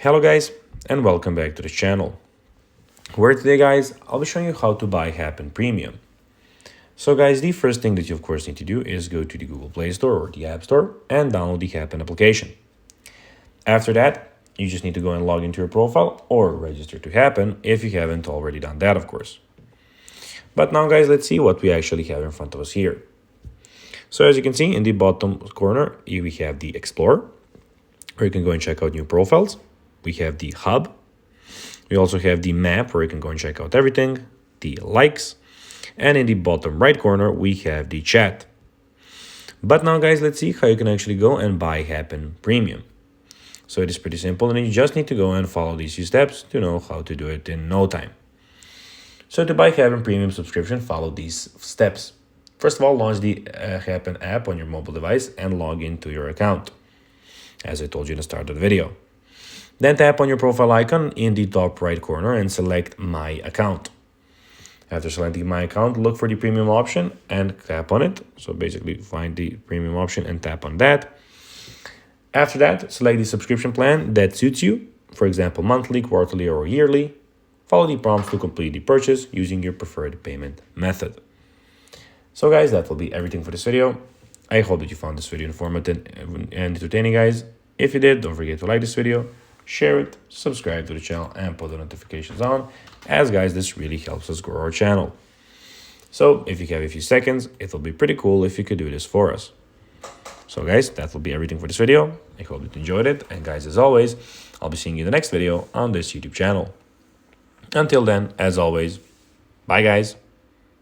Hello guys, and welcome back to the channel, where today guys I'll be showing you how to buy Happn Premium. So guys, the first thing that you of course need to do is go to the Google Play Store or the App Store and download the Happn application. After that, you just need to go and log into your profile or register to Happn if you haven't already done that, of course. But now guys, let's see what we actually have in front of us here. So as you can see in the bottom corner, we have the Explore, where you can go and check out new profiles. We have the Hub. We also have the Map, where you can go and check out everything, the Likes, and in the bottom right corner, we have the Chat. But now guys, let's see how you can actually go and buy Happn Premium. So it is pretty simple, and you just need to go and follow these few steps to know how to do it in no time. So to buy Happn Premium subscription, follow these steps. First of all, launch the Happn app on your mobile device and log into your account, as I told you in the start of the video. Then tap on your profile icon in the top right corner and select My Account. After selecting My Account, look for the premium option and tap on it. So basically find the premium option and tap on that. After that, select the subscription plan that suits you, for example, monthly, quarterly, or yearly. Follow the prompts to complete the purchase using your preferred payment method. So guys, that will be everything for this video. I hope that you found this video informative and entertaining, guys. If you did, don't forget to like this video, share it, subscribe to the channel, and put the notifications on, as guys, this really helps us grow our channel. So if you have a few seconds, it will be pretty cool if you could do this for us. So guys, that will be everything for this video. I hope that you enjoyed it, and guys, as always, I'll be seeing you in the next video on this YouTube channel. Until then, as always, bye guys.